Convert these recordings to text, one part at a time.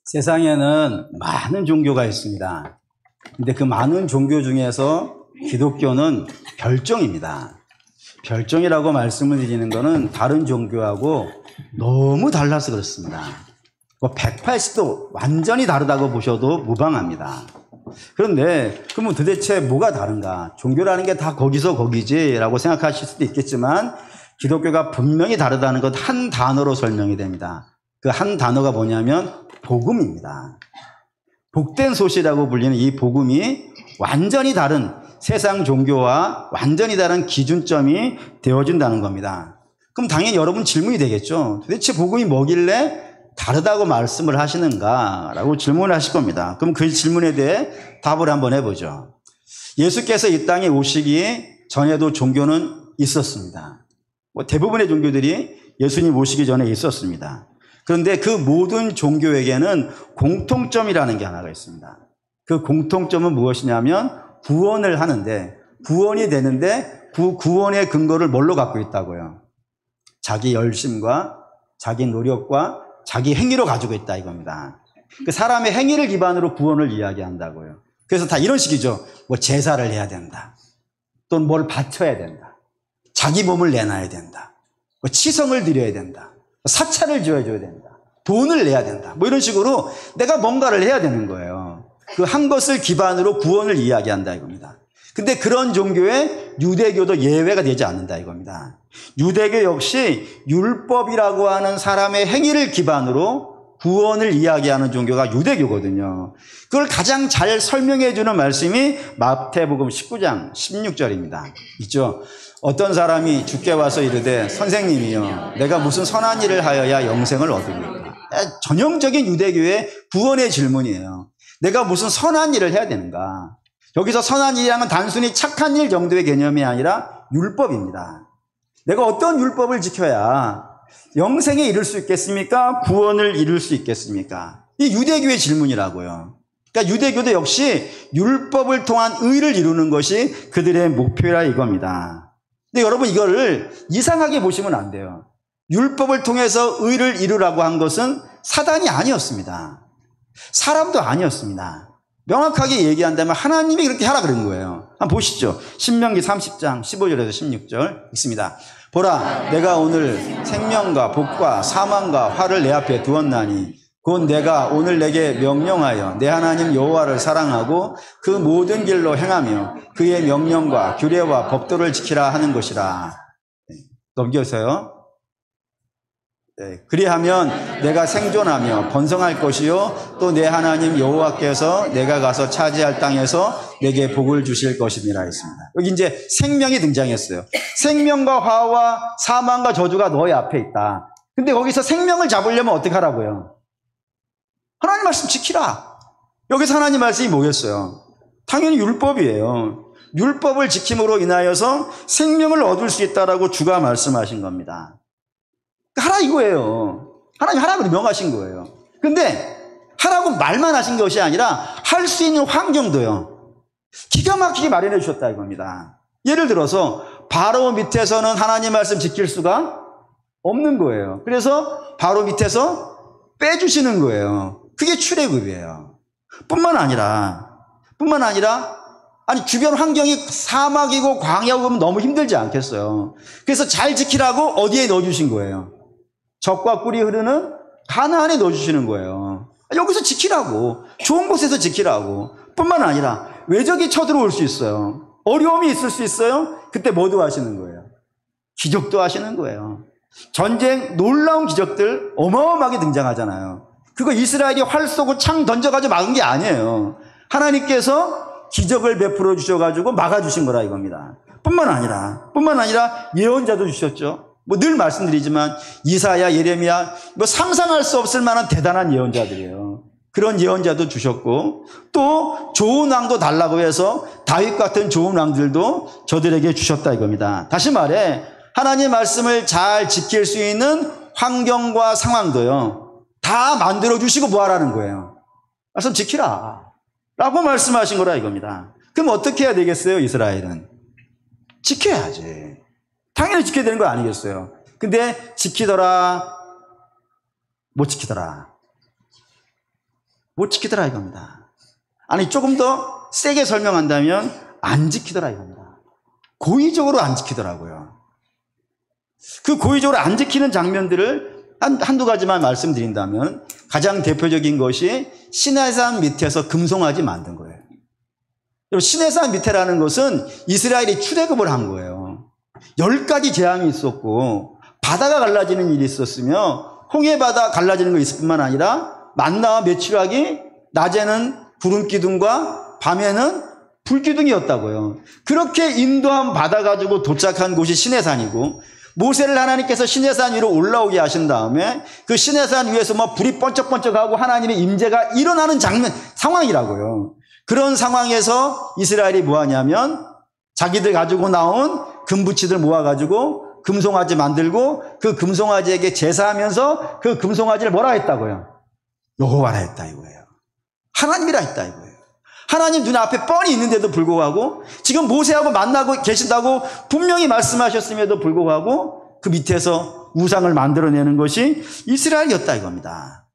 세상에는 많은 종교가 있습니다. 근데 그 많은 종교 중에서 기독교는 별종입니다. 별종이라고 말씀을 드리는 것은 다른 종교하고 너무 달라서 그렇습니다. 180도 완전히 다르다고 보셔도 무방합니다. 그런데 그러면 도대체 뭐가 다른가? 종교라는 게 다 거기서 거기지라고 생각하실 수도 있겠지만 기독교가 분명히 다르다는 것 한 단어로 설명이 됩니다. 그 한 단어가 뭐냐면 복음입니다. 복된 소식이라고 불리는 이 복음이 완전히 다른 세상 종교와 완전히 다른 기준점이 되어진다는 겁니다. 그럼 당연히 여러분 질문이 되겠죠. 도대체 복음이 뭐길래 다르다고 말씀을 하시는가? 라고 질문을 하실 겁니다. 그럼 그 질문에 대해 답을 한번 해보죠. 예수께서 이 땅에 오시기 전에도 종교는 있었습니다. 대부분의 종교들이 예수님 오시기 전에 있었습니다. 그런데 그 모든 종교에게는 공통점이라는 게 하나가 있습니다. 그 공통점은 무엇이냐면 구원을 하는데, 구원이 되는데 그 구원의 근거를 뭘로 갖고 있다고요? 자기 열심과 자기 노력과 자기 행위로 가지고 있다 이겁니다. 그 사람의 행위를 기반으로 구원을 이야기한다고요. 그래서 다 이런 식이죠. 제사를 해야 된다. 또는 뭘 바쳐야 된다. 자기 몸을 내놔야 된다. 치성을 드려야 된다. 사찰을 지어줘야 된다. 돈을 내야 된다. 이런 식으로 내가 뭔가를 해야 되는 거예요. 그 한 것을 기반으로 구원을 이야기한다 이겁니다. 근데 그런 종교에 유대교도 예외가 되지 않는다 이겁니다. 유대교 역시 율법이라고 하는 사람의 행위를 기반으로 구원을 이야기하는 종교가 유대교거든요. 그걸 가장 잘 설명해 주는 말씀이 마태복음 19장 16절입니다. 있죠? 어떤 사람이 주께 와서 이르되 선생님이여 내가 무슨 선한 일을 하여야 영생을 얻으리까? 전형적인 유대교의 구원의 질문이에요. 내가 무슨 선한 일을 해야 되는가? 여기서 선한 일이라는 건 단순히 착한 일 정도의 개념이 아니라 율법입니다. 내가 어떤 율법을 지켜야 영생에 이를 수 있겠습니까? 구원을 이룰 수 있겠습니까? 이 유대교의 질문이라고요. 그러니까 유대교도 역시 율법을 통한 의를 이루는 것이 그들의 목표라 이겁니다. 근데 여러분 이거를 이상하게 보시면 안 돼요. 율법을 통해서 의를 이루라고 한 것은 사단이 아니었습니다. 사람도 아니었습니다. 명확하게 얘기한다면 하나님이 그렇게 하라 그런 거예요. 한번 보시죠. 신명기 30장 15절에서 16절 있습니다. 보라 내가 오늘 생명과 복과 사망과 화를 내 앞에 두었나니 곧 내가 오늘 내게 명령하여 내 하나님 여호와를 사랑하고 그 모든 길로 행하며 그의 명령과 규례와 법도를 지키라 하는 것이라. 넘겨서요. 그리하면 내가 생존하며 번성할 것이요 또 내 하나님 여호와께서 내가 가서 차지할 땅에서 내게 복을 주실 것이니라 했습니다. 여기 이제 생명이 등장했어요. 생명과 화와 사망과 저주가 너희 앞에 있다. 근데 거기서 생명을 잡으려면 어떻게 하라고요? 하나님 말씀 지키라. 여기서 하나님 말씀이 뭐겠어요? 당연히 율법이에요. 율법을 지킴으로 인하여서 생명을 얻을 수 있다라고 주가 말씀하신 겁니다. 하라 이거예요. 하나님 하라고 명하신 거예요. 근데 하라고 말만 하신 것이 아니라 할 수 있는 환경도요. 기가 막히게 마련해 주셨다 이겁니다. 예를 들어서 바로 밑에서는 하나님 말씀 지킬 수가 없는 거예요. 그래서 바로 밑에서 빼주시는 거예요. 그게 출애굽이에요. 뿐만 아니라 아니 주변 환경이 사막이고 광야고 그러면 너무 힘들지 않겠어요. 그래서 잘 지키라고 어디에 넣어주신 거예요? 젖과 꿀이 흐르는 가나안에 넣어주시는 거예요. 여기서 지키라고, 좋은 곳에서 지키라고. 뿐만 아니라 외적이 쳐들어올 수 있어요. 어려움이 있을 수 있어요. 그때 뭐도 하시는 거예요? 기적도 하시는 거예요. 전쟁 놀라운 기적들 어마어마하게 등장하잖아요. 그거 이스라엘이 활 쏘고 창 던져가지고 막은 게 아니에요. 하나님께서 기적을 베풀어 주셔가지고 막아주신 거라 이겁니다. 뿐만 아니라 예언자도 주셨죠. 늘 말씀드리지만 이사야, 예레미야 상상할 수 없을 만한 대단한 예언자들이에요. 그런 예언자도 주셨고 또 좋은 왕도 달라고 해서 다윗 같은 좋은 왕들도 저들에게 주셨다 이겁니다. 다시 말해 하나님의 말씀을 잘 지킬 수 있는 환경과 상황도요 다 만들어주시고 뭐 하라는 거예요? 말씀 지키라 라고 말씀하신 거라 이겁니다. 그럼 어떻게 해야 되겠어요? 이스라엘은 지켜야지. 당연히 지켜야 되는 거 아니겠어요? 근데 지키더라 못 지키더라. 못 지키더라 이겁니다. 아니 조금 더 세게 설명한다면 안 지키더라 이겁니다. 고의적으로 안 지키더라고요. 그 고의적으로 안 지키는 장면들을 한두 가지만 말씀드린다면 가장 대표적인 것이 시내산 밑에서 금송아지 만든 거예요. 시내산 밑에라는 것은 이스라엘이 출애굽을 한 거예요. 10가지 재앙이 있었고 바다가 갈라지는 일이 있었으며 홍해바다 갈라지는 거 있을 뿐만 아니라 만나와 메추라기 낮에는 구름 기둥과 밤에는 불 기둥이었다고요. 그렇게 인도함 받아 가지고 도착한 곳이 시내산이고 모세를 하나님께서 시내산 위로 올라오게 하신 다음에 그 시내산 위에서 막 불이 번쩍번쩍하고 하나님의 임재가 일어나는 상황이라고요. 그런 상황에서 이스라엘이 뭐 하냐면 자기들 가지고 나온 금붙이들 모아가지고 금송아지 만들고 그 금송아지에게 제사하면서 그 금송아지를 뭐라 했다고요? 여호와라 했다 이거예요. 하나님이라 했다 이거예요. 하나님 눈앞에 뻔히 있는데도 불구하고 지금 모세하고 만나고 계신다고 분명히 말씀하셨음에도 불구하고 그 밑에서 우상을 만들어내는 것이 이스라엘이었다 이겁니다.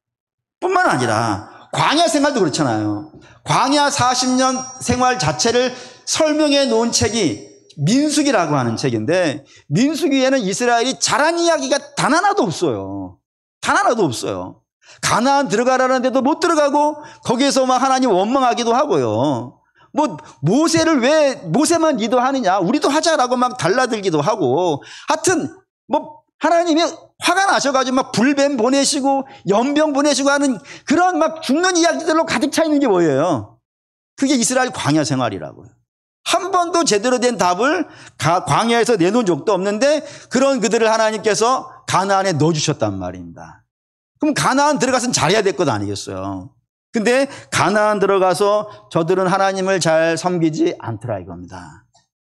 뿐만 아니라 광야 생활도 그렇잖아요. 광야 40년 생활 자체를 설명해 놓은 책이 민수기라고 하는 책인데 민수기에는 이스라엘이 잘한 이야기가 단 하나도 없어요. 단 하나도 없어요. 가나안 들어가라는 데도 못 들어가고 거기에서 막 하나님 원망하기도 하고요. 뭐 모세를 왜 모세만 리더하느냐 우리도 하자라고 막 달라들기도 하고 하여튼 뭐 하나님이 화가 나셔가지고 막 불뱀 보내시고 연병 보내시고 하는 그런 막 죽는 이야기들로 가득 차 있는 게 뭐예요? 그게 이스라엘 광야 생활이라고요. 한 번도 제대로 된 답을 광야에서 내놓은 적도 없는데 그런 그들을 하나님께서 가나안에 넣어주셨단 말입니다. 그럼 가나안 들어가서는 잘해야 될 것 아니겠어요? 근데 가나안 들어가서 저들은 하나님을 잘 섬기지 않더라 이겁니다.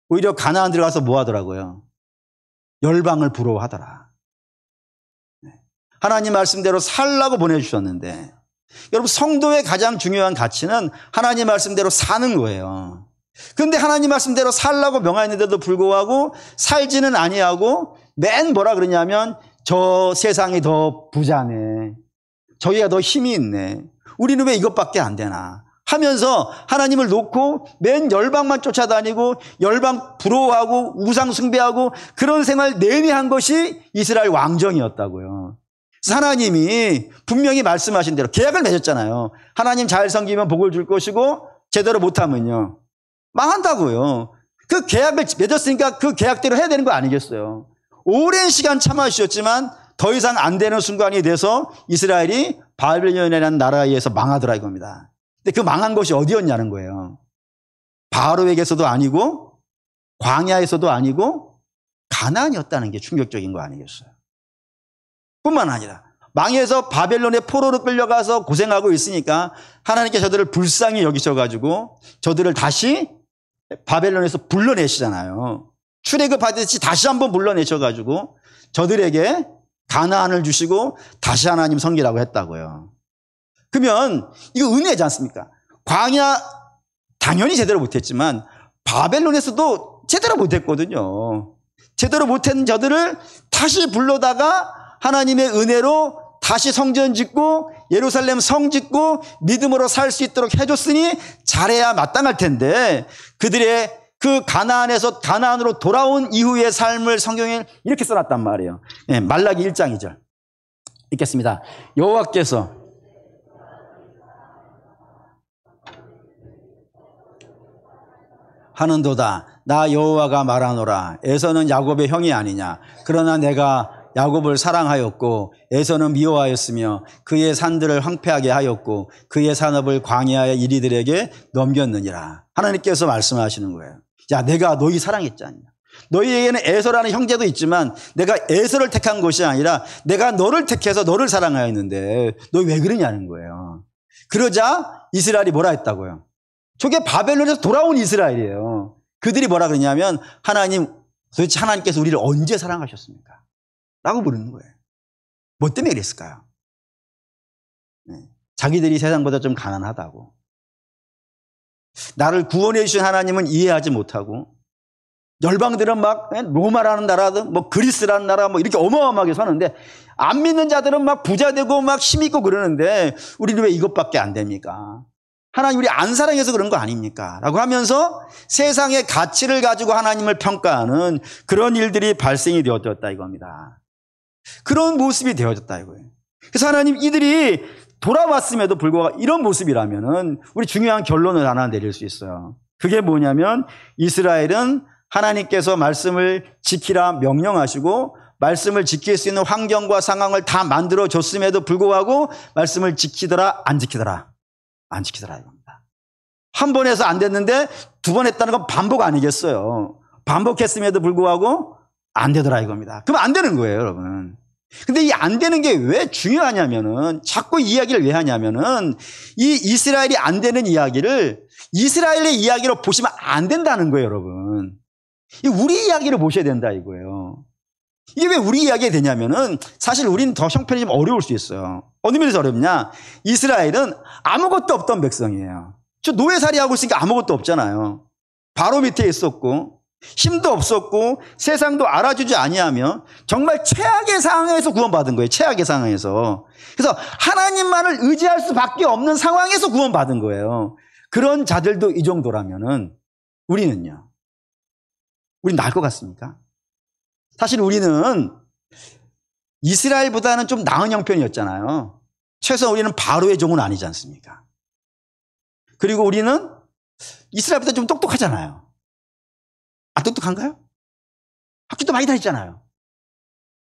오히려 가나안 들어가서 뭐 하더라고요? 열방을 부러워하더라. 하나님 말씀대로 살라고 보내주셨는데 여러분 성도의 가장 중요한 가치는 하나님 말씀대로 사는 거예요. 그런데 하나님 말씀대로 살라고 명하였는데도 불구하고 살지는 아니하고 맨 뭐라 그러냐면 저 세상이 더 부자네. 저희가 더 힘이 있네. 우리는 왜 이것밖에 안 되나 하면서 하나님을 놓고 맨 열방만 쫓아다니고 열방 부러워하고 우상 숭배하고 그런 생활 내내 한 것이 이스라엘 왕정이었다고요. 그래서 하나님이 분명히 말씀하신 대로 계약을 맺었잖아요. 하나님 잘 섬기면 복을 줄 것이고 제대로 못하면요 망한다고요. 그 계약을 맺었으니까 그 계약대로 해야 되는 거 아니겠어요? 오랜 시간 참아주셨지만 더 이상 안 되는 순간이 돼서 이스라엘이 바벨론이라는 나라에 의해서 망하더라 이겁니다. 근데 그 망한 것이 어디였냐는 거예요. 바로에게서도 아니고 광야에서도 아니고 가나안이었다는 게 충격적인 거 아니겠어요? 뿐만 아니라 망해서 바벨론의 포로로 끌려가서 고생하고 있으니까 하나님께 저들을 불쌍히 여기셔가지고 저들을 다시 바벨론에서 불러내시잖아요. 출애굽 받듯이 다시 한번 불러내셔가지고 저들에게 가나안을 주시고 다시 하나님 섬기라고 했다고요. 그러면 이거 은혜지 않습니까? 광야 당연히 제대로 못했지만 바벨론에서도 제대로 못했거든요. 제대로 못한 저들을 다시 불러다가 하나님의 은혜로 다시 성전 짓고 예루살렘 성 짓고 믿음으로 살 수 있도록 해줬으니 잘해야 마땅할 텐데 그들의 그 가나안에서 가나안으로 돌아온 이후의 삶을 성경에 이렇게 써놨단 말이에요. 네, 말라기 1장 2절 읽겠습니다. 여호와께서 하는도다 나 여호와가 말하노라 에서는 야곱의 형이 아니냐 그러나 내가 야곱을 사랑하였고 에서는 미워하였으며 그의 산들을 황폐하게 하였고 그의 산업을 광야의 이리들에게 넘겼느니라. 하나님께서 말씀하시는 거예요. 야, 내가 너희 사랑했지 않냐. 너희에게는 에서라는 형제도 있지만 내가 에서를 택한 것이 아니라 내가 너를 택해서 너를 사랑하였는데 너 왜 그러냐는 거예요. 그러자 이스라엘이 뭐라 했다고요. 저게 바벨론에서 돌아온 이스라엘이에요. 그들이 뭐라 그러냐면 하나님 도대체 하나님께서 우리를 언제 사랑하셨습니까? 라고 부르는 거예요. 뭐 때문에 그랬을까요? 네. 자기들이 세상보다 좀 가난하다고. 나를 구원해 주신 하나님은 이해하지 못하고 열방들은 막 로마라는 나라든 뭐 그리스라는 나라 뭐 이렇게 어마어마하게 사는데 안 믿는 자들은 막 부자 되고 막 힘 있고 그러는데 우리는 왜 이것밖에 안 됩니까? 하나님 우리 안 사랑해서 그런 거 아닙니까? 라고 하면서 세상의 가치를 가지고 하나님을 평가하는 그런 일들이 발생이 되어졌다 이겁니다. 그런 모습이 되어졌다 이거예요. 그래서 하나님 이들이 돌아왔음에도 불구하고 이런 모습이라면은 우리 중요한 결론을 하나 내릴 수 있어요. 그게 뭐냐면 이스라엘은 하나님께서 말씀을 지키라 명령하시고 말씀을 지킬 수 있는 환경과 상황을 다 만들어 줬음에도 불구하고 말씀을 지키더라 안 지키더라 안 지키더라 이겁니다. 한 번 해서 안 됐는데 두 번 했다는 건 반복 아니겠어요. 반복했음에도 불구하고 안 되더라 이겁니다. 그럼 안 되는 거예요 여러분. 근데 이 안 되는 게 왜 중요하냐면은 자꾸 이야기를 왜 하냐면은 이 이스라엘이 안 되는 이야기를 이스라엘의 이야기로 보시면 안 된다는 거예요 여러분. 우리 이야기를 보셔야 된다 이거예요. 이게 왜 우리 이야기가 되냐면은 사실 우리는 더 형편이 좀 어려울 수 있어요. 어느 면에서 어렵냐? 이스라엘은 아무것도 없던 백성이에요. 저 노예살이 하고 있으니까 아무것도 없잖아요. 바로 밑에 있었고 힘도 없었고 세상도 알아주지 아니하며 정말 최악의 상황에서 구원받은 거예요. 최악의 상황에서. 그래서 하나님만을 의지할 수밖에 없는 상황에서 구원받은 거예요. 그런 자들도 이 정도라면은 우리는요? 우린 나을 것 같습니까? 사실 우리는 이스라엘보다는 좀 나은 형편이었잖아요. 최소한 우리는 바로의 종은 아니지 않습니까? 그리고 우리는 이스라엘보다 좀 똑똑하잖아요. 아, 똑똑한가요? 학교도 많이 다녔잖아요.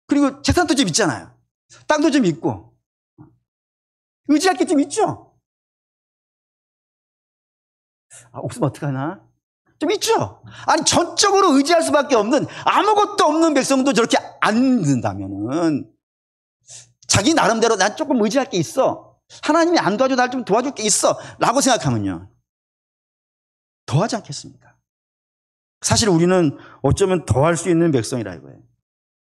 그리고 재산도 좀 있잖아요. 땅도 좀 있고. 의지할 게 좀 있죠? 아, 없으면 어떡하나? 좀 있죠? 아니, 전적으로 의지할 수밖에 없는 아무것도 없는 백성도 저렇게 안 된다면은 자기 나름대로 난 조금 의지할 게 있어. 하나님이 안 도와줘, 날 좀 도와줄 게 있어. 라고 생각하면요. 더 하지 않겠습니까? 사실 우리는 어쩌면 더 할 수 있는 백성이라 이거예요.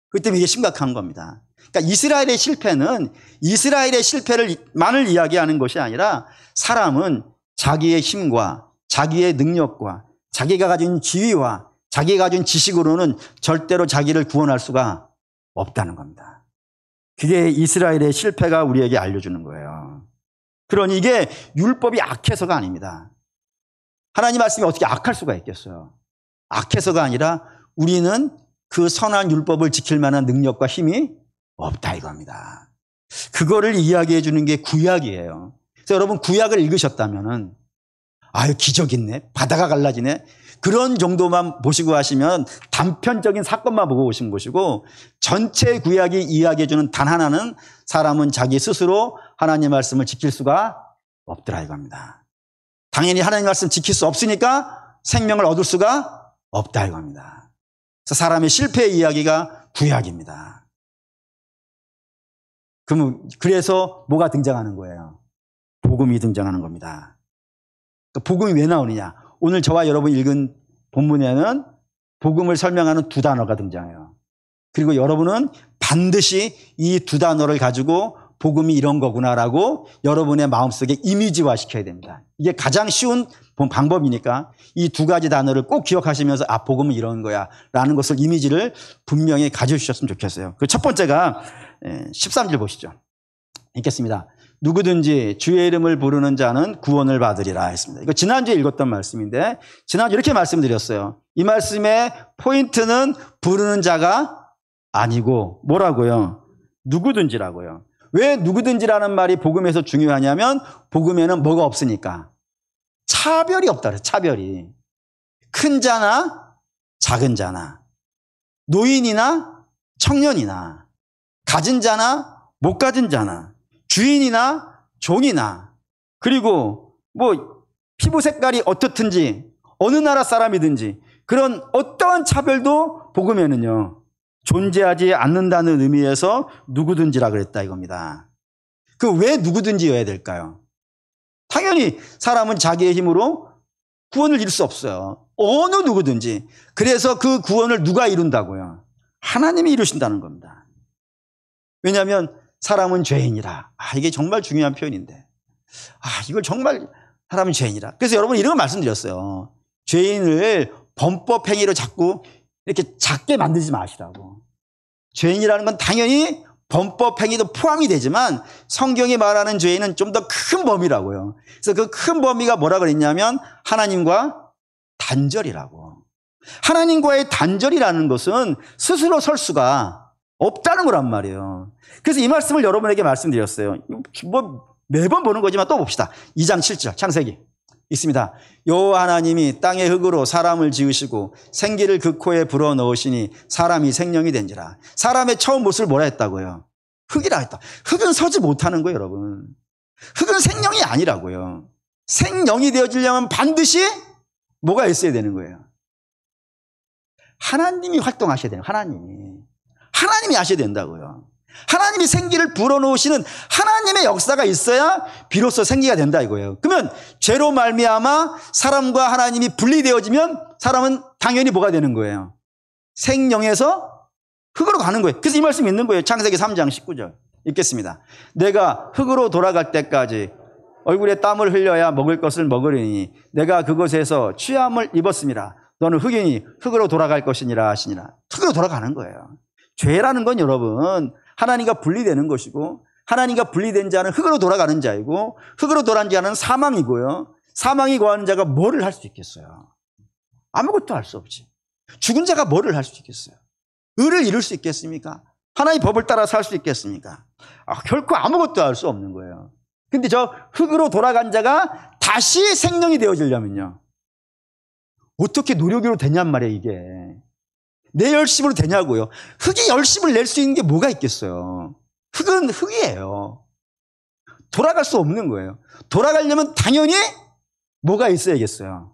그렇기 때문에 이게 심각한 겁니다. 그러니까 이스라엘의 실패는 이스라엘의 실패를만을 이야기하는 것이 아니라 사람은 자기의 힘과 자기의 능력과 자기가 가진 지위와 자기가 가진 지식으로는 절대로 자기를 구원할 수가 없다는 겁니다. 그게 이스라엘의 실패가 우리에게 알려주는 거예요. 그러니 이게 율법이 악해서가 아닙니다. 하나님 말씀이 어떻게 악할 수가 있겠어요? 악해서가 아니라 우리는 그 선한 율법을 지킬 만한 능력과 힘이 없다 이겁니다. 그거를 이야기해 주는 게 구약이에요. 그래서 여러분 구약을 읽으셨다면은 아유 기적 있네, 바다가 갈라지네, 그런 정도만 보시고 하시면 단편적인 사건만 보고 오신 것이고 전체 구약이 이야기해 주는 단 하나는 사람은 자기 스스로 하나님 말씀을 지킬 수가 없더라 이겁니다. 당연히 하나님 말씀 지킬 수 없으니까 생명을 얻을 수가 없다 이겁니다. 그래서 사람의 실패의 이야기가 구약입니다. 그래서 뭐가 등장하는 거예요? 복음이 등장하는 겁니다. 복음이 왜 나오느냐? 오늘 저와 여러분이 읽은 본문에는 복음을 설명하는 두 단어가 등장해요. 그리고 여러분은 반드시 이 두 단어를 가지고 복음이 이런 거구나라고 여러분의 마음속에 이미지화 시켜야 됩니다. 이게 가장 쉬운 방법이니까 이 두 가지 단어를 꼭 기억하시면서 아, 복음은 이런 거야 라는 것을 이미지를 분명히 가져주셨으면 좋겠어요. 그 첫 번째가 13절 보시죠. 읽겠습니다. 누구든지 주의 이름을 부르는 자는 구원을 받으리라 했습니다. 이거 지난주에 읽었던 말씀인데 지난주 이렇게 말씀드렸어요. 이 말씀의 포인트는 부르는 자가 아니고 뭐라고요? 누구든지라고요. 왜 누구든지라는 말이 복음에서 중요하냐면 복음에는 뭐가 없으니까 차별이 없다 그래요. 차별이. 큰 자나 작은 자나 노인이나 청년이나 가진 자나 못 가진 자나 주인이나 종이나 그리고 뭐 피부 색깔이 어떻든지 어느 나라 사람이든지 그런 어떠한 차별도 복음에는요 존재하지 않는다는 의미에서 누구든지라 그랬다 이겁니다. 그 왜 누구든지여야 될까요? 당연히 사람은 자기의 힘으로 구원을 이룰 수 없어요. 어느 누구든지. 그래서 그 구원을 누가 이룬다고요? 하나님이 이루신다는 겁니다. 왜냐하면 사람은 죄인이라. 아, 이게 정말 중요한 표현인데. 아, 이걸 정말 사람은 죄인이라. 그래서 여러분 이런 걸 말씀드렸어요. 죄인을 범법 행위로 자꾸 이렇게 작게 만들지 마시라고. 죄인이라는 건 당연히 범법 행위도 포함이 되지만 성경이 말하는 죄인은 좀 더 큰 범위라고요. 그래서 그 큰 범위가 뭐라 그랬냐면 하나님과 단절이라고. 하나님과의 단절이라는 것은 스스로 설 수가 없다는 거란 말이에요. 그래서 이 말씀을 여러분에게 말씀드렸어요. 뭐 매번 보는 거지만 또 봅시다. 2장 7절 창세기 있습니다. 여호와 하나님이 땅의 흙으로 사람을 지으시고 생기를 그 코에 불어넣으시니 사람이 생명이 된지라. 사람의 처음 모습을 뭐라 했다고요? 흙이라 했다. 흙은 서지 못하는 거예요, 여러분. 흙은 생명이 아니라고요. 생명이 되어지려면 반드시 뭐가 있어야 되는 거예요? 하나님이 활동하셔야 돼요. 하나님이 하셔야 된다고요. 하나님이 생기를 불어넣으시는 하나님의 역사가 있어야 비로소 생기가 된다 이거예요. 그러면 죄로 말미암아 사람과 하나님이 분리되어지면 사람은 당연히 뭐가 되는 거예요? 생명에서 흙으로 가는 거예요. 그래서 이 말씀이 있는 거예요. 창세기 3장 19절 읽겠습니다. 내가 흙으로 돌아갈 때까지 얼굴에 땀을 흘려야 먹을 것을 먹으리니 내가 그곳에서 취함을 입었음이라. 너는 흙이니 흙으로 돌아갈 것이니라 하시니라. 흙으로 돌아가는 거예요. 죄라는 건 여러분 하나님과 분리되는 것이고 하나님과 분리된 자는 흙으로 돌아가는 자이고 흙으로 돌아간 자는 사망이고요. 사망이 거하는 자가 뭐를 할 수 있겠어요? 아무것도 할 수 없지. 죽은 자가 뭐를 할 수 있겠어요? 의를 이룰 수 있겠습니까? 하나님의 법을 따라 살 수 있겠습니까? 결코 아무것도 할 수 없는 거예요. 근데 저 흙으로 돌아간 자가 다시 생명이 되어지려면요. 어떻게 노력으로 되냔 말이에요, 이게. 내 열심으로 되냐고요. 흙이 열심을 낼 수 있는 게 뭐가 있겠어요. 흙은 흙이에요. 돌아갈 수 없는 거예요. 돌아가려면 당연히 뭐가 있어야겠어요.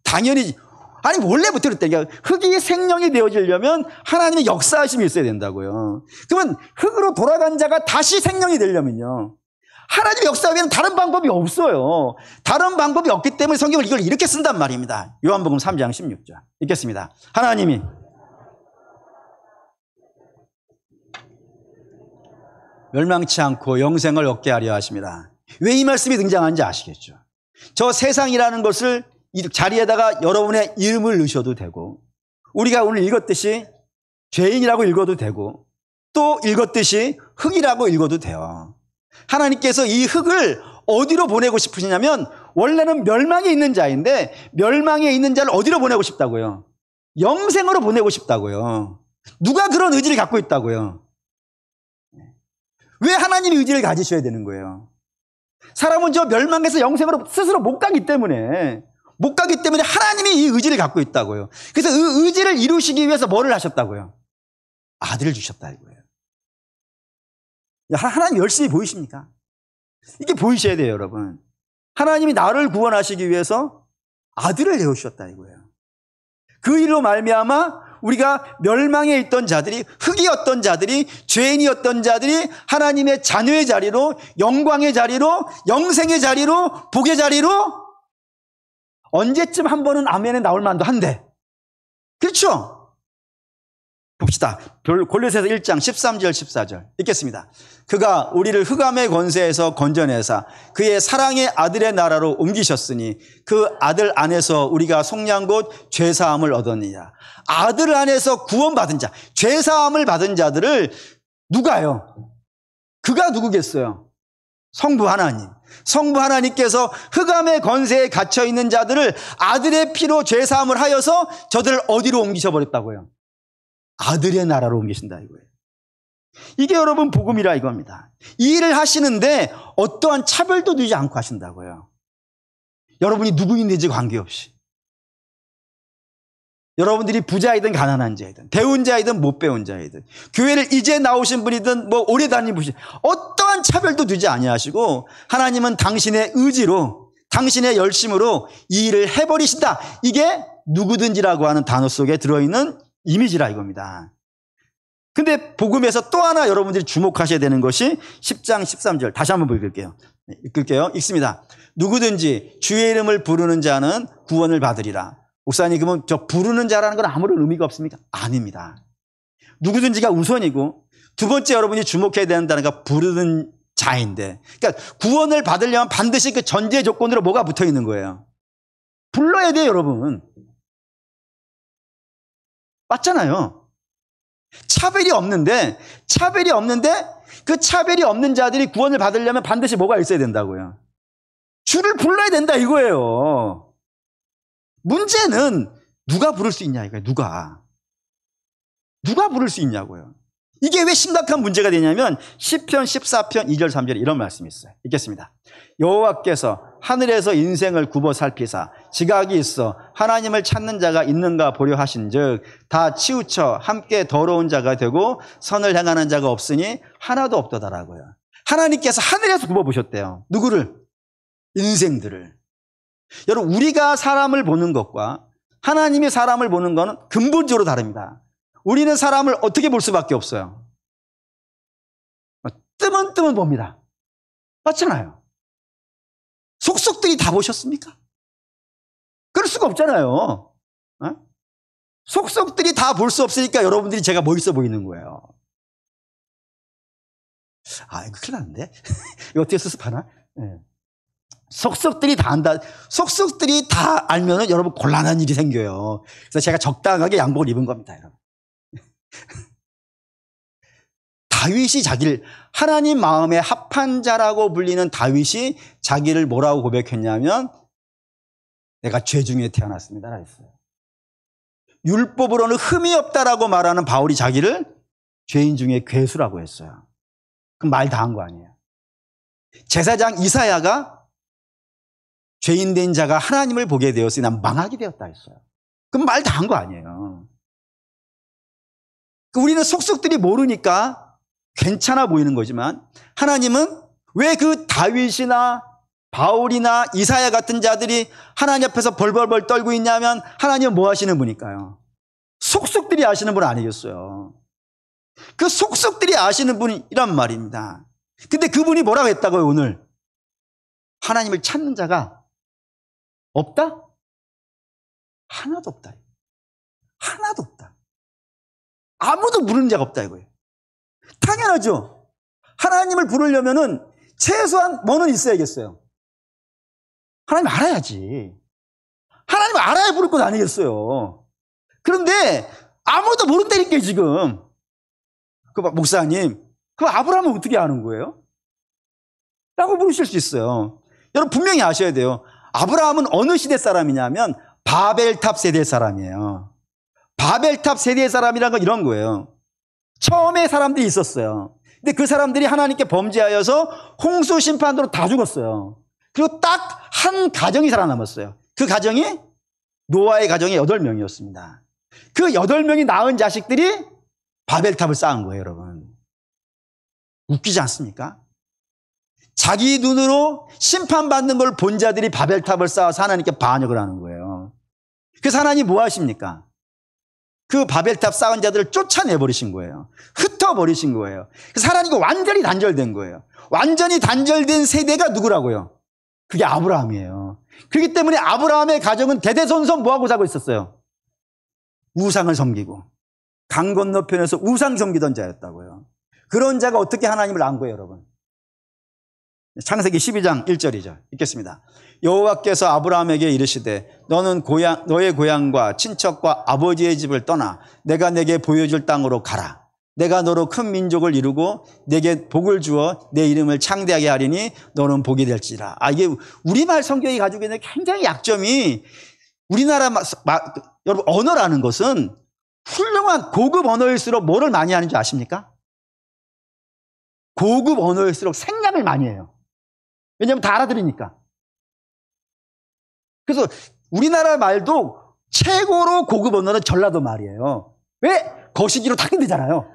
당연히 아니 원래부터 그랬다니까. 흙이 생명이 되어지려면 하나님의 역사하심이 있어야 된다고요. 그러면 흙으로 돌아간 자가 다시 생명이 되려면요. 하나님의 역사하기에는 다른 방법이 없어요. 다른 방법이 없기 때문에 성경을 이걸 이렇게 쓴단 말입니다. 요한복음 3장 16절 읽겠습니다. 하나님이 멸망치 않고 영생을 얻게 하려 하십니다. 왜 이 말씀이 등장하는지 아시겠죠? 저 세상이라는 것을 이 자리에다가 여러분의 이름을 넣으셔도 되고 우리가 오늘 읽었듯이 죄인이라고 읽어도 되고 또 읽었듯이 흙이라고 읽어도 돼요. 하나님께서 이 흙을 어디로 보내고 싶으시냐면 원래는 멸망에 있는 자인데 멸망에 있는 자를 어디로 보내고 싶다고요? 영생으로 보내고 싶다고요. 누가 그런 의지를 갖고 있다고요? 왜 하나님이 의지를 가지셔야 되는 거예요? 사람은 저 멸망에서 영생으로 스스로 못 가기 때문에 하나님이 이 의지를 갖고 있다고요. 그래서 그 의지를 이루시기 위해서 뭐를 하셨다고요? 아들을 주셨다 이거예요. 하나님 열심히 보이십니까? 이게 보이셔야 돼요, 여러분. 하나님이 나를 구원하시기 위해서 아들을 내어주셨다 이거예요. 그 일로 말미암아 우리가 멸망에 있던 자들이, 흙이었던 자들이, 죄인이었던 자들이 하나님의 자녀의 자리로, 영광의 자리로, 영생의 자리로, 복의 자리로 언제쯤 한 번은 아멘에 나올 만도 한데, 그렇죠? 봅시다. 골로새서 1장 13절 14절 읽겠습니다. 그가 우리를 흑암의 권세에서 건져내사 그의 사랑의 아들의 나라로 옮기셨으니 그 아들 안에서 우리가 속량 곧 죄사함을 얻었느니라. 아들 안에서 구원받은 자, 죄사함을 받은 자들을 누가요? 그가 누구겠어요? 성부 하나님. 성부 하나님께서 흑암의 권세에 갇혀있는 자들을 아들의 피로 죄사함을 하여서 저들을 어디로 옮기셔버렸다고요? 아들의 나라로 옮기신다 이거예요. 이게 여러분 복음이라 이겁니다. 이 일을 하시는데 어떠한 차별도 두지 않고 하신다고요. 여러분이 누구인지 관계없이. 여러분들이 부자이든 가난한 자이든 배운 자이든 못 배운 자이든 교회를 이제 나오신 분이든 뭐 오래 다닌 분이든 어떠한 차별도 두지 아니하시고 하나님은 당신의 의지로 당신의 열심으로 이 일을 해버리신다. 이게 누구든지라고 하는 단어 속에 들어있는 이미지라 이겁니다. 근데 복음에서 또 하나 여러분들이 주목하셔야 되는 것이 10장 13절 다시 한번 읽을게요. 읽습니다. 누구든지 주의 이름을 부르는 자는 구원을 받으리라. 목사님 그러면 저 부르는 자라는 건 아무런 의미가 없습니까? 아닙니다. 누구든지가 우선이고 두 번째 여러분이 주목해야 된다는 건 부르는 자인데, 그러니까 구원을 받으려면 반드시 그 전제 조건으로 뭐가 붙어 있는 거예요? 불러야 돼요, 여러분. 맞잖아요. 차별이 없는데 그 차별이 없는 자들이 구원을 받으려면 반드시 뭐가 있어야 된다고요? 주를 불러야 된다 이거예요. 문제는 누가 부를 수 있냐 이거예요. 누가 부를 수 있냐고요. 이게 왜 심각한 문제가 되냐면 시편 14편 2절 3절에 이런 말씀이 있어요. 읽겠습니다. 여호와께서 하늘에서 인생을 굽어 살피사 지각이 있어 하나님을 찾는 자가 있는가 보려 하신즉 다 치우쳐 함께 더러운 자가 되고 선을 행하는 자가 없으니 하나도 없도다라고요. 하나님께서 하늘에서 굽어 보셨대요. 누구를? 인생들을. 여러분, 우리가 사람을 보는 것과 하나님이 사람을 보는 것은 근본적으로 다릅니다. 우리는 사람을 어떻게 볼 수밖에 없어요? 뜨문뜨문 봅니다. 맞잖아요. 속속들이 다 보셨습니까? 그럴 수가 없잖아요. 속속들이 다 볼 수 없으니까 여러분들이 제가 멋있어 보이는 거예요. 아, 이거 큰일 났는데? 이거 어떻게 수습하나? 네. 속속들이 다 안다. 속속들이 다 알면은 여러분 곤란한 일이 생겨요. 그래서 제가 적당하게 양복을 입은 겁니다, 여러분. 다윗이 자기를 하나님 마음에 합한 자라고 불리는 다윗이 자기를 뭐라고 고백했냐면 내가 죄 중에 태어났습니다 했어요. 율법으로는 흠이 없다라고 말하는 바울이 자기를 죄인 중에 괴수라고 했어요. 그럼 말 다 한 거 아니에요. 제사장 이사야가 죄인 된 자가 하나님을 보게 되었으니 난 망하게 되었다 했어요. 그럼 말 다 한 거 아니에요. 우리는 속속들이 모르니까 괜찮아 보이는 거지만 하나님은 왜 그 다윗이나 바울이나 이사야 같은 자들이 하나님 앞에서 벌벌벌 떨고 있냐면 하나님은 뭐 하시는 분일까요? 속속들이 아시는 분 아니겠어요. 그 속속들이 아시는 분이란 말입니다. 근데 그분이 뭐라고 했다고요 오늘? 하나님을 찾는 자가 없다? 하나도 없다. 하나도 없다. 아무도 부르는 자가 없다 이거예요. 당연하죠. 하나님을 부르려면은 최소한 뭐는 있어야겠어요. 하나님 알아야지. 하나님 알아야 부를 것 아니겠어요. 그런데 아무도 모른다니까 지금. 목사님, 그 아브라함은 어떻게 아는 거예요? 라고 물으실 수 있어요. 여러분 분명히 아셔야 돼요. 아브라함은 어느 시대 사람이냐면 바벨탑 세대 사람이에요. 바벨탑 세대의 사람이란 건 이런 거예요. 처음에 사람들이 있었어요. 근데 그 사람들이 하나님께 범죄하여서 홍수 심판으로 다 죽었어요. 그리고 딱 한 가정이 살아남았어요. 그 가정이 노아의 가정이 8명이었습니다. 그 8명이 낳은 자식들이 바벨탑을 쌓은 거예요, 여러분. 웃기지 않습니까? 자기 눈으로 심판받는 걸 본 자들이 바벨탑을 쌓아서 하나님께 반역을 하는 거예요. 그래서 하나님 뭐 하십니까? 그 바벨탑 쌓은 자들을 쫓아내버리신 거예요. 흩어버리신 거예요. 그래서 하나님과 완전히 단절된 거예요. 완전히 단절된 세대가 누구라고요? 그게 아브라함이에요. 그렇기 때문에 아브라함의 가정은 대대손손 뭐하고 살고 있었어요? 우상을 섬기고 강 건너편에서 우상 섬기던 자였다고요. 그런 자가 어떻게 하나님을 안 거예요, 여러분? 창세기 12장 1절이죠. 읽겠습니다. 여호와께서 아브라함에게 이르시되 너는 너의 고향과 친척과 아버지의 집을 떠나 내가 내게 보여줄 땅으로 가라. 내가 너로 큰 민족을 이루고 내게 복을 주어 내 이름을 창대하게 하리니 너는 복이 될지라. 이게 우리말 성경이 가지고 있는 굉장히 약점이 우리나라 여러분 언어라는 것은 훌륭한 고급 언어일수록 뭐를 많이 하는 줄 아십니까? 고급 언어일수록 생략을 많이 해요. 왜냐하면 다 알아들으니까. 그래서 우리나라 말도 최고로 고급 언어는 전라도 말이에요. 왜? 거시기로 다 끝내잖아요.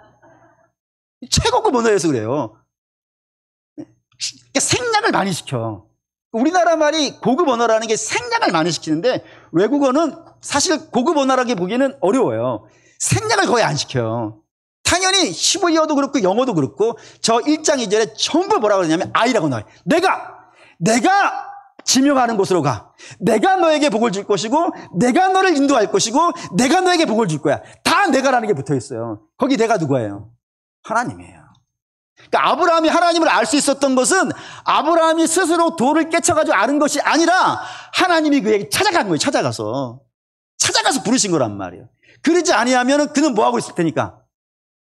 최고급 언어여서 그래요. 그러니까 생략을 많이 시켜. 우리나라 말이 고급 언어라는 게 생략을 많이 시키는데 외국어는 사실 고급 언어라고 보기에는 어려워요. 생략을 거의 안 시켜요. 당연히 히브리어도 그렇고 영어도 그렇고 저 1장 2절에 전부 뭐라고 그러냐면 I라고 나와요. 내가 지명하는 곳으로 가. 내가 너에게 복을 줄 것이고 내가 너를 인도할 것이고 내가 너에게 복을 줄 거야. 다 내가라는 게 붙어 있어요. 거기 내가 누구예요? 하나님이에요. 그러니까 아브라함이 하나님을 알 수 있었던 것은 아브라함이 스스로 돌을 깨쳐가지고 아는 것이 아니라 하나님이 그에게 찾아간 거예요. 찾아가서 부르신 거란 말이에요. 그러지 아니하면 그는 뭐하고 있을 테니까?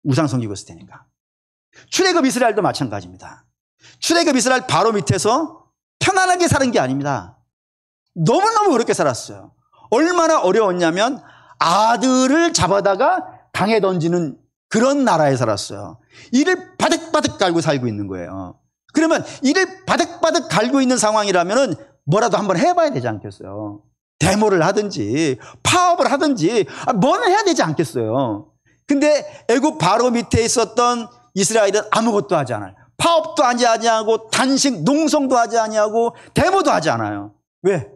우상 섬기고 있을 테니까. 출애굽 이스라엘도 마찬가지입니다. 출애굽 이스라엘 바로 밑에서 편안하게 사는 게 아닙니다. 너무너무 어렵게 살았어요. 얼마나 어려웠냐면 아들을 잡아다가 강에 던지는 그런 나라에 살았어요. 이를 바득바득 갈고 살고 있는 거예요. 그러면 이를 바득바득 갈고 있는 상황이라면 뭐라도 한번 해봐야 되지 않겠어요? 데모를 하든지 파업을 하든지 뭐는 해야 되지 않겠어요? 근데 애굽 바로 밑에 있었던 이스라엘은 아무것도 하지 않아요. 파업도 하지 아니하고 단식 농성도 하지 아니하고 데모도 하지 않아요. 왜?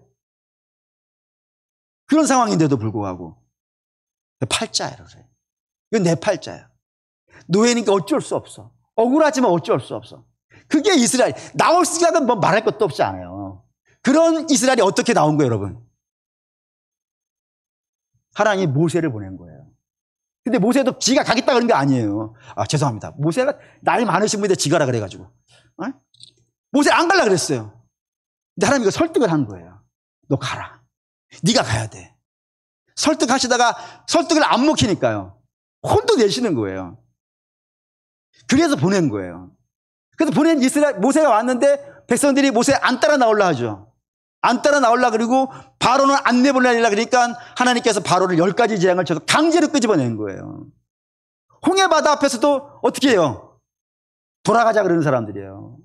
그런 상황인데도 불구하고 팔자예요. 이건 내 팔자야. 노예니까 어쩔 수 없어. 억울하지만 어쩔 수 없어. 그게 이스라엘. 나올 생각은 뭐 말할 것도 없지 않아요. 그런 이스라엘이 어떻게 나온 거예요, 여러분? 하나님이 모세를 보낸 거예요. 근데 모세도 지가 가겠다 그런 게 아니에요. 아, 죄송합니다. 모세가 나이 많으신 분인데 지가라 그래가지고. 어? 모세 안 갈라 그랬어요. 근데 하나님이 이거 설득을 한 거예요. 너 가라. 네가 가야 돼. 설득하시다가 설득을 안 먹히니까요. 혼도 내시는 거예요. 그래서 보낸 거예요. 그래서 보낸 이스라엘 모세가 왔는데 백성들이 모세 안 따라 나올라 하죠. 안 따라 나올라 그리고 바로는 안 내보내려 그러니까 하나님께서 바로를 10가지 재앙을 쳐서 강제로 끄집어낸 거예요. 홍해바다 앞에서도 어떻게 해요? 돌아가자 그러는 사람들이에요.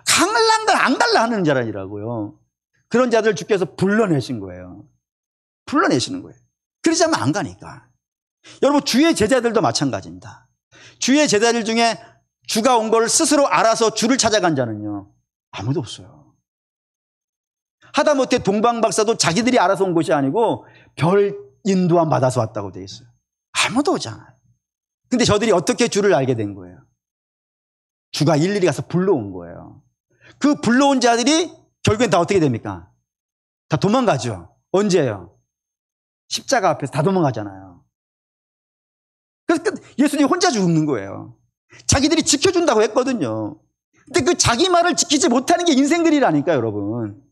강을란가 안 갈라 하는 자라니라고요. 그런 자들 주께서 불러내신 거예요. 불러내시는 거예요. 그러지 않으면 안 가니까. 여러분 주의 제자들도 마찬가지입니다. 주의 제자들 중에 주가 온 걸 스스로 알아서 주를 찾아간 자는요. 아무도 없어요. 하다못해 동방박사도 자기들이 알아서 온 것이 아니고 별 인도함 받아서 왔다고 되어 있어요. 아무도 오지 않아요. 근데 저들이 어떻게 주를 알게 된 거예요? 주가 일일이 가서 불러온 거예요. 그 불러온 자들이 결국엔 다 어떻게 됩니까? 다 도망가죠. 언제예요? 십자가 앞에서 다 도망가잖아요. 그래서 예수님이 혼자 죽는 거예요. 자기들이 지켜준다고 했거든요. 근데 그 자기 말을 지키지 못하는 게 인생들이라니까요, 여러분.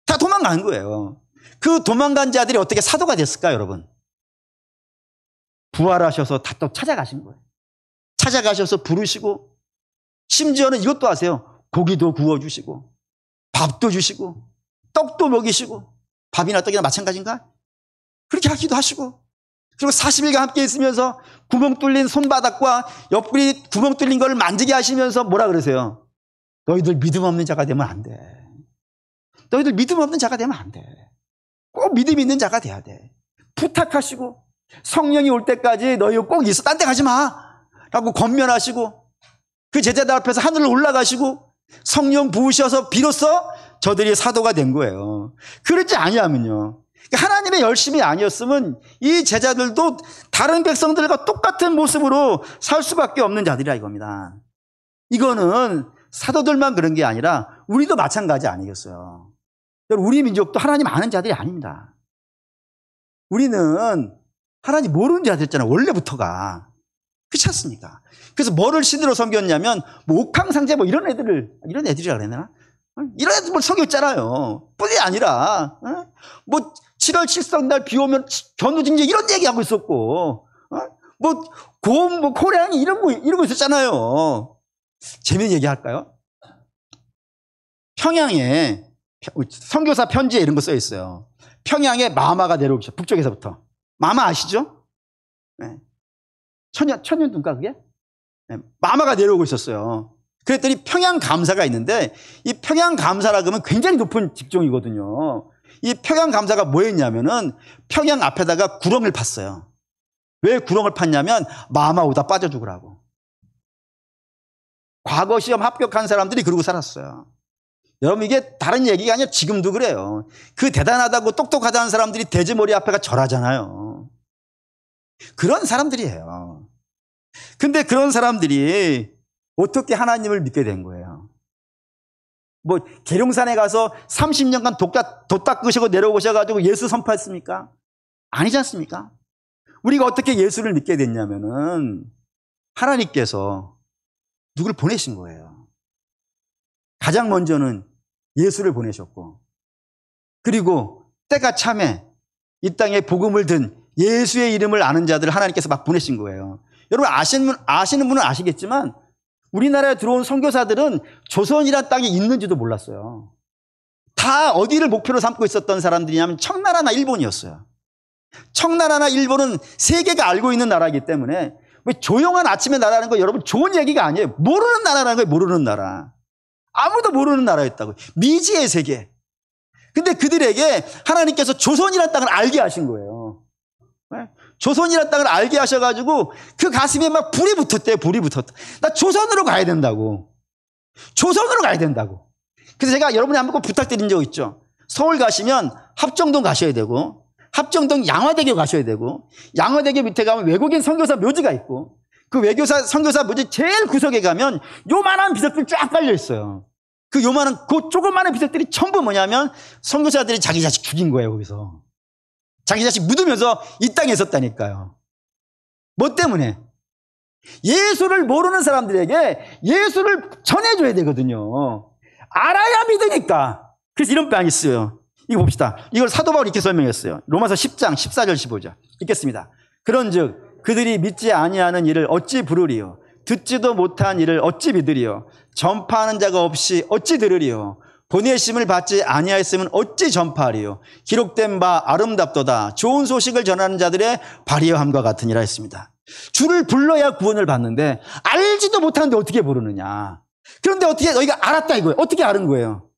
다 도망간 거예요. 그 도망간 자들이 어떻게 사도가 됐을까요, 여러분? 부활하셔서 다 또 찾아가신 거예요. 찾아가셔서 부르시고, 심지어는 이것도 하세요. 고기도 구워주시고, 밥도 주시고, 떡도 먹이시고, 밥이나 떡이나 마찬가지인가? 그렇게 하기도 하시고, 그리고 40일간 함께 있으면서 구멍 뚫린 손바닥과 옆구리 구멍 뚫린 걸 만지게 하시면서 뭐라 그러세요? 너희들 믿음 없는 자가 되면 안 돼. 너희들 믿음 없는 자가 되면 안 돼. 꼭 믿음 있는 자가 돼야 돼. 부탁하시고 성령이 올 때까지 너희 꼭 있어. 딴 데 가지 마. 라고 권면하시고 그 제자들 앞에서 하늘로 올라가시고 성령 부으셔서 비로소 저들이 사도가 된 거예요. 그렇지 아니하면요. 하나님의 열심이 아니었으면 이 제자들도 다른 백성들과 똑같은 모습으로 살 수밖에 없는 자들이라 이겁니다. 이거는 사도들만 그런 게 아니라 우리도 마찬가지 아니겠어요. 우리 민족도 하나님 아는 자들이 아닙니다. 우리는 하나님 모르는 자들이잖아요. 원래부터가. 그렇지 않습니까? 그래서 뭐를 신으로 섬겼냐면 뭐 옥황상제 뭐 이런 애들이라 그랬나? 이런 애들 뭘 섬겼잖아요. 뿐이 아니라 뭐 7월 7성날 비 오면 견우징제 이런 얘기하고 있었고 뭐 곰, 뭐 고량이 이러고 있었잖아요. 재미있는 얘기 할까요? 평양에 선교사 편지에 이런 거 써 있어요. 평양에 마마가 내려오기 시작. 북쪽에서부터. 마마 아시죠? 네. 천년두인가 그게? 네. 마마가 내려오고 있었어요. 그랬더니 평양 감사가 있는데 이 평양 감사라 그러면 굉장히 높은 직종이거든요. 이 평양 감사가 뭐였냐면은 평양 앞에다가 구렁을 팠어요. 왜 구렁을 팠냐면 마마 오다 빠져 죽으라고. 과거 시험 합격한 사람들이 그러고 살았어요. 여러분 이게 다른 얘기가 아니라 지금도 그래요. 그 대단하다고 똑똑하다는 사람들이 돼지머리 앞에가 절하잖아요. 그런 사람들이에요. 근데 그런 사람들이 어떻게 하나님을 믿게 된 거예요? 뭐 계룡산에 가서 30년간 돛 닦으시고 내려오셔가지고 예수 선포했습니까? 아니지 않습니까? 우리가 어떻게 예수를 믿게 됐냐면은 하나님께서 누굴 보내신 거예요. 가장 먼저는 예수를 보내셨고 그리고 때가 참에 이 땅에 복음을 든 예수의 이름을 아는 자들을 하나님께서 막 보내신 거예요. 여러분 아시는 분은 아시겠지만 우리나라에 들어온 선교사들은 조선이라는 땅이 있는지도 몰랐어요. 다 어디를 목표로 삼고 있었던 사람들이냐면 청나라나 일본이었어요. 청나라나 일본은 세계가 알고 있는 나라이기 때문에 왜 조용한 아침의 나라라는 거 여러분 좋은 얘기가 아니에요. 모르는 나라라는 거예요. 모르는 나라. 아무도 모르는 나라였다고요. 미지의 세계. 근데 그들에게 하나님께서 조선이라는 땅을 알게 하신 거예요. 조선이라는 땅을 알게 하셔가지고 그 가슴에 막 불이 붙었대요. 불이 붙었다. 나 조선으로 가야 된다고. 조선으로 가야 된다고. 그래서 제가 여러분이 한번 꼭 부탁드린 적 있죠. 서울 가시면 합정동 가셔야 되고 합정동 양화대교 가셔야 되고 양화대교 밑에 가면 외국인 선교사 묘지가 있고 그 선교사 묘지 제일 구석에 가면 요만한 비석들이 쫙 깔려 있어요. 그 조그만한 비석들이 전부 뭐냐면 선교사들이 자기 자식 죽인 거예요. 거기서. 자기 자식 묻으면서 이 땅에 있었다니까요. 뭐 때문에? 예수를 모르는 사람들에게 예수를 전해줘야 되거든요. 알아야 믿으니까. 그래서 이런 방이 있어요. 이거 봅시다. 이걸 사도 바울이 이렇게 설명했어요. 로마서 10장 14절 15절 읽겠습니다. 그런즉 그들이 믿지 아니하는 일을 어찌 부르리요? 듣지도 못한 일을 어찌 믿으리요? 전파하는 자가 없이 어찌 들으리요? 보내심을 받지 아니하였으면 어찌 전파하리요? 기록된 바 아름답도다. 좋은 소식을 전하는 자들의 발휘함과 같으니라 했습니다. 주를 불러야 구원을 받는데 알지도 못하는데 어떻게 부르느냐? 그런데 어떻게 너희가 알았다 이거예요? 어떻게 알은 거예요?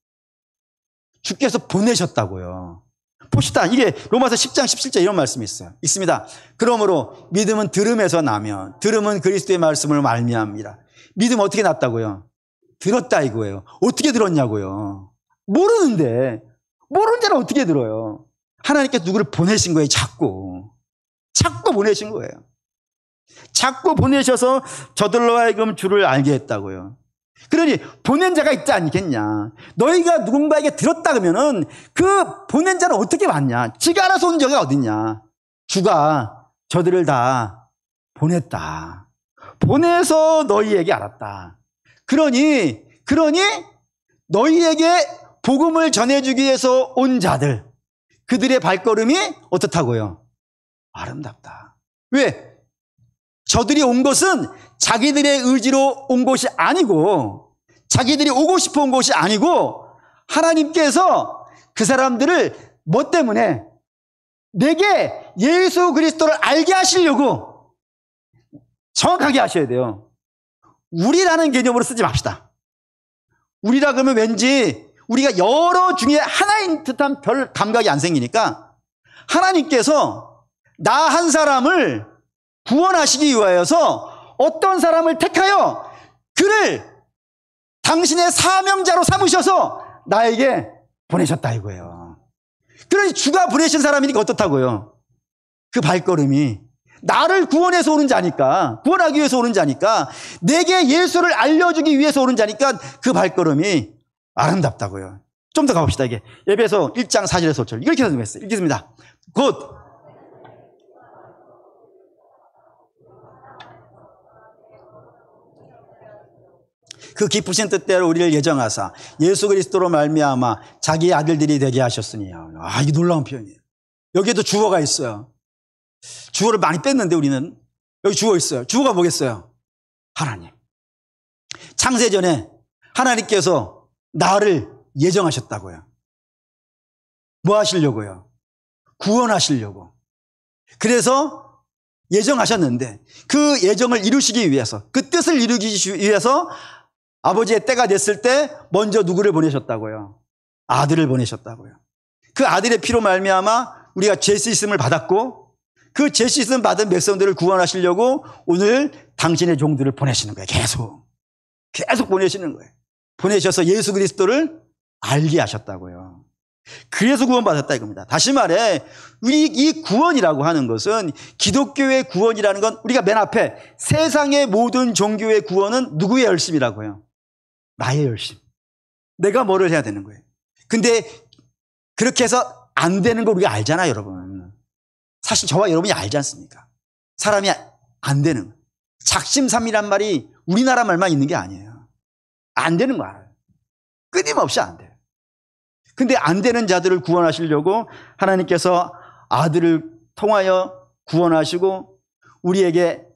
주께서 보내셨다고요. 봅시다. 이게 로마서 10장 17절 이런 말씀이 있어요. 있습니다. 그러므로 믿음은 들음에서 나며 들음은 그리스도의 말씀을 말미암이라. 믿음 어떻게 났다고요? 들었다 이거예요. 어떻게 들었냐고요? 모르는 자는 어떻게 들어요? 하나님께서 누구를 보내신 거예요. 자꾸 보내신 거예요. 자꾸 보내셔서 저들로 하여금 주를 알게 했다고요. 그러니 보낸 자가 있지 않겠냐. 너희가 누군가에게 들었다 그러면은 그 보낸 자는 어떻게 왔냐. 지가 알아서 온 자가 어딨냐. 주가 저들을 다 보냈다. 보내서 너희에게 알았다. 그러니 너희에게 복음을 전해주기 위해서 온 자들, 그들의 발걸음이 어떻다고요? 아름답다. 왜? 저들이 온 것은 자기들의 의지로 온 것이 아니고 자기들이 오고 싶어 온 것이 아니고 하나님께서 그 사람들을 뭐 때문에? 내게 예수 그리스도를 알게 하시려고 정확하게 하셔야 돼요. 우리라는 개념으로 쓰지 맙시다. 우리라 그러면 왠지 우리가 여러 중에 하나인 듯한 별 감각이 안 생기니까 하나님께서 나 한 사람을 구원하시기 위하여서 어떤 사람을 택하여 그를 당신의 사명자로 삼으셔서 나에게 보내셨다 이거예요. 그러니 주가 보내신 사람이니까 어떻다고요? 그 발걸음이 나를 구원해서 오는 자니까, 구원하기 위해서 오는 자니까, 내게 예수를 알려주기 위해서 오는 자니까 그 발걸음이 아름답다고요. 좀 더 가봅시다. 이게 에베소 1장 4절에서 5절 이렇게 설명했어요. 읽겠습니다. 곧 그 기쁘신 뜻대로 우리를 예정하사 예수 그리스도로 말미암아 자기의 아들들이 되게 하셨으니. 이게 놀라운 표현이에요. 여기에도 주어가 있어요. 주어를 많이 뺐는데 우리는 여기 주어 있어요. 주어가 뭐겠어요? 하나님. 창세전에 하나님께서 나를 예정하셨다고요. 뭐 하시려고요? 구원하시려고. 그래서 예정하셨는데 그 예정을 이루시기 위해서, 그 뜻을 이루기 위해서 아버지의 때가 됐을 때 먼저 누구를 보내셨다고요? 아들을 보내셨다고요. 그 아들의 피로 말미암아 우리가 죄 씻음을 받았고 그 죄 씻음 받은 백성들을 구원하시려고 오늘 당신의 종들을 보내시는 거예요. 계속 보내시는 거예요. 보내셔서 예수 그리스도를 알게 하셨다고요. 그래서 구원받았다 이겁니다. 다시 말해 이 구원이라고 하는 것은, 기독교의 구원이라는 건 우리가 맨 앞에 세상의 모든 종교의 구원은 누구의 열심이라고요? 나의 열심. 내가 뭐를 해야 되는 거예요. 근데 그렇게 해서 안 되는 거 우리가 알잖아요, 여러분. 사실 저와 여러분이 알지 않습니까? 사람이 안 되는 거. 작심삼일한 말이 우리나라 말만 있는 게 아니에요. 안 되는 거 알아요. 끊임없이 안 돼요. 근데 안 되는 자들을 구원하시려고 하나님께서 아들을 통하여 구원하시고 우리에게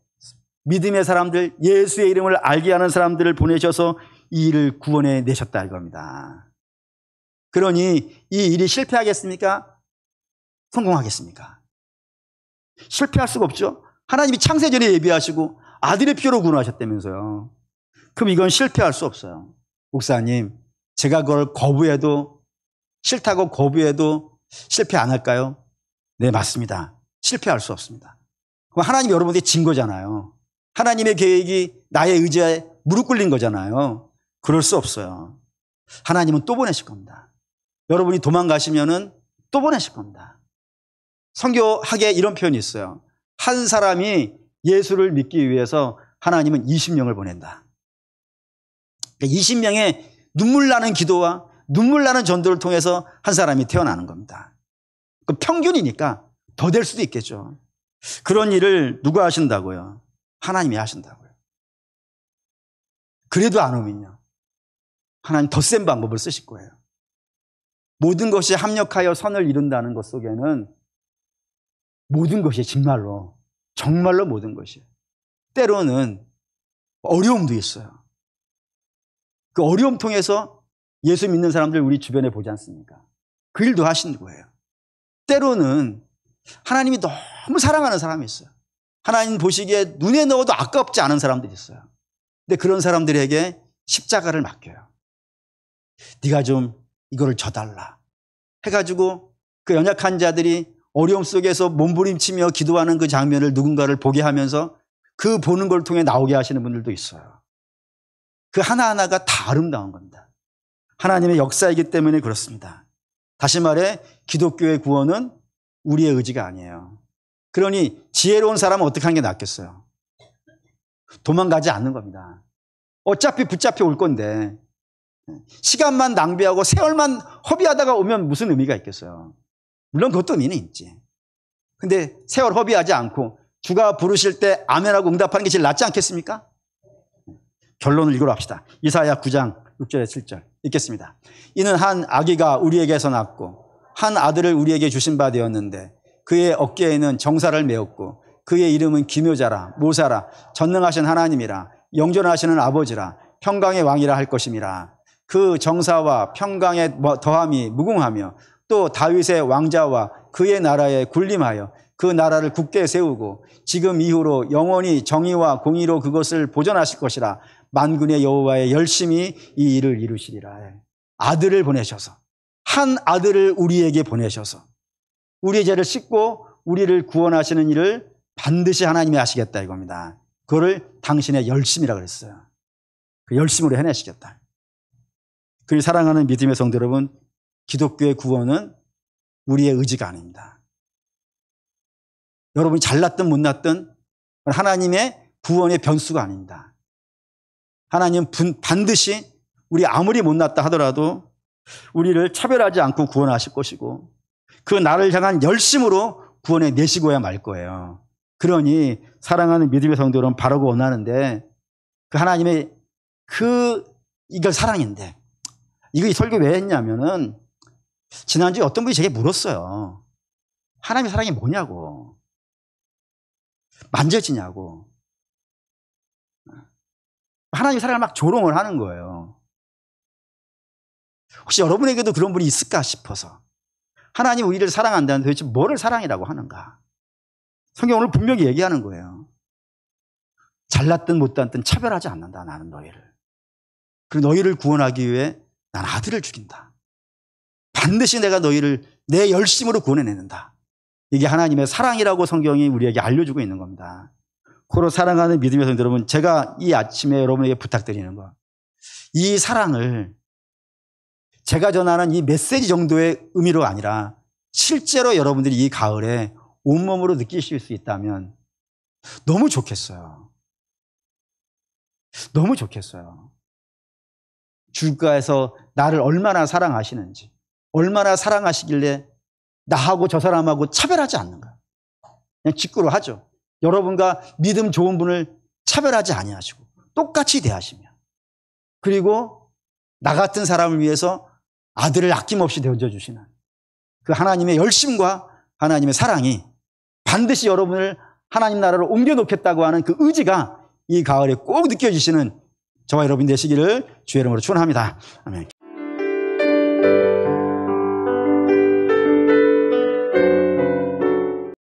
믿음의 사람들, 예수의 이름을 알게 하는 사람들을 보내셔서 이 일을 구원해 내셨다 이겁니다. 그러니 이 일이 실패하겠습니까? 성공하겠습니까? 실패할 수가 없죠. 하나님이 창세전에 예비하시고 아들의 피로 구원하셨다면서요. 그럼 이건 실패할 수 없어요. 목사님, 제가 그걸 거부해도, 싫다고 거부해도 실패 안 할까요? 네, 맞습니다. 실패할 수 없습니다. 그럼 하나님이 여러분에게 진 거잖아요. 하나님의 계획이 나의 의지에 무릎 꿇린 거잖아요. 그럴 수 없어요. 하나님은 또 보내실 겁니다. 여러분이 도망가시면은 또 보내실 겁니다. 선교학에 이런 표현이 있어요. 한 사람이 예수를 믿기 위해서 하나님은 20명을 보낸다. 20명의 눈물 나는 기도와 눈물 나는 전도를 통해서 한 사람이 태어나는 겁니다. 그 평균이니까 더 될 수도 있겠죠. 그런 일을 누가 하신다고요? 하나님이 하신다고요. 그래도 안 오면요, 하나님 더 센 방법을 쓰실 거예요. 모든 것이 합력하여 선을 이룬다는 것 속에는 모든 것이 정말로 모든 것이에요. 때로는 어려움도 있어요. 그 어려움 통해서 예수 믿는 사람들 우리 주변에 보지 않습니까? 그 일도 하신 거예요. 때로는 하나님이 너무 사랑하는 사람이 있어요. 하나님 보시기에 눈에 넣어도 아깝지 않은 사람들이 있어요. 근데 그런 사람들에게 십자가를 맡겨요. 네가 좀 이거를 져달라 해가지고 그 연약한 자들이 어려움 속에서 몸부림치며 기도하는 그 장면을 누군가를 보게 하면서 그 보는 걸 통해 나오게 하시는 분들도 있어요. 그 하나하나가 다 아름다운 겁니다. 하나님의 역사이기 때문에 그렇습니다. 다시 말해 기독교의 구원은 우리의 의지가 아니에요. 그러니 지혜로운 사람은 어떻게 하는 게 낫겠어요? 도망가지 않는 겁니다. 어차피 붙잡혀 올 건데 시간만 낭비하고 세월만 허비하다가 오면 무슨 의미가 있겠어요? 물론 그것도 의미는 있지. 근데 세월 허비하지 않고 주가 부르실 때 아멘하고 응답하는 게 제일 낫지 않겠습니까? 결론을 읽으러 합시다. 이사야 9장 6절에 7절 읽겠습니다. 이는 한 아기가 우리에게서 낳고 한 아들을 우리에게 주신 바 되었는데 그의 어깨에는 정사를 메었고 그의 이름은 기묘자라 모사라 전능하신 하나님이라 영존하시는 아버지라 평강의 왕이라 할 것임이라. 그 정사와 평강의 더함이 무궁하며 또 다윗의 왕자와 그의 나라에 군림하여 그 나라를 굳게 세우고 지금 이후로 영원히 정의와 공의로 그것을 보존하실 것이라. 만군의 여호와의 열심히 이 일을 이루시리라. 아들을 보내셔서, 한 아들을 우리에게 보내셔서 우리의 죄를 씻고 우리를 구원하시는 일을 반드시 하나님이 하시겠다 이겁니다. 그거를 당신의 열심이라 그랬어요. 그 열심으로 해내시겠다. 그리고 사랑하는 믿음의 성도 여러분, 기독교의 구원은 우리의 의지가 아닙니다. 여러분이 잘났든 못났든 하나님의 구원의 변수가 아닙니다. 하나님은 반드시 우리 아무리 못났다 하더라도 우리를 차별하지 않고 구원하실 것이고 그 나를 향한 열심으로 구원해 내시고야 말 거예요. 그러니 사랑하는 믿음의 성도 여러분, 바라고 원하는데 그 하나님의 이걸 사랑인데 이 설교 왜 했냐면은 지난주에 어떤 분이 제게 물었어요. 하나님의 사랑이 뭐냐고. 만져지냐고. 하나님의 사랑을 막 조롱을 하는 거예요. 혹시 여러분에게도 그런 분이 있을까 싶어서. 하나님 우리를 사랑한다는데 도대체 뭐를 사랑이라고 하는가. 성경 오늘 분명히 얘기하는 거예요. 잘났든 못났든 차별하지 않는다 나는 너희를. 그리고 너희를 구원하기 위해 난 아들을 죽인다. 반드시 내가 너희를 내 열심으로 구원해낸다. 이게 하나님의 사랑이라고 성경이 우리에게 알려주고 있는 겁니다. 고로 사랑하는 믿음의 성도 여러분, 제가 이 아침에 여러분에게 부탁드리는 거, 이 사랑을 제가 전하는 이 메시지 정도의 의미로 아니라 실제로 여러분들이 이 가을에 온몸으로 느끼실 수 있다면 너무 좋겠어요. 너무 좋겠어요. 주가에서 나를 얼마나 사랑하시는지, 얼마나 사랑하시길래 나하고 저 사람하고 차별하지 않는가. 그냥 직구로 하죠. 여러분과 믿음 좋은 분을 차별하지 아니하시고 똑같이 대하시며, 그리고 나 같은 사람을 위해서 아들을 아낌없이 던져주시는 그 하나님의 열심과 하나님의 사랑이 반드시 여러분을 하나님 나라로 옮겨놓겠다고 하는 그 의지가 이 가을에 꼭 느껴지시는 저와 여러분 되시기를 주의 이름으로 축원합니다. 아멘.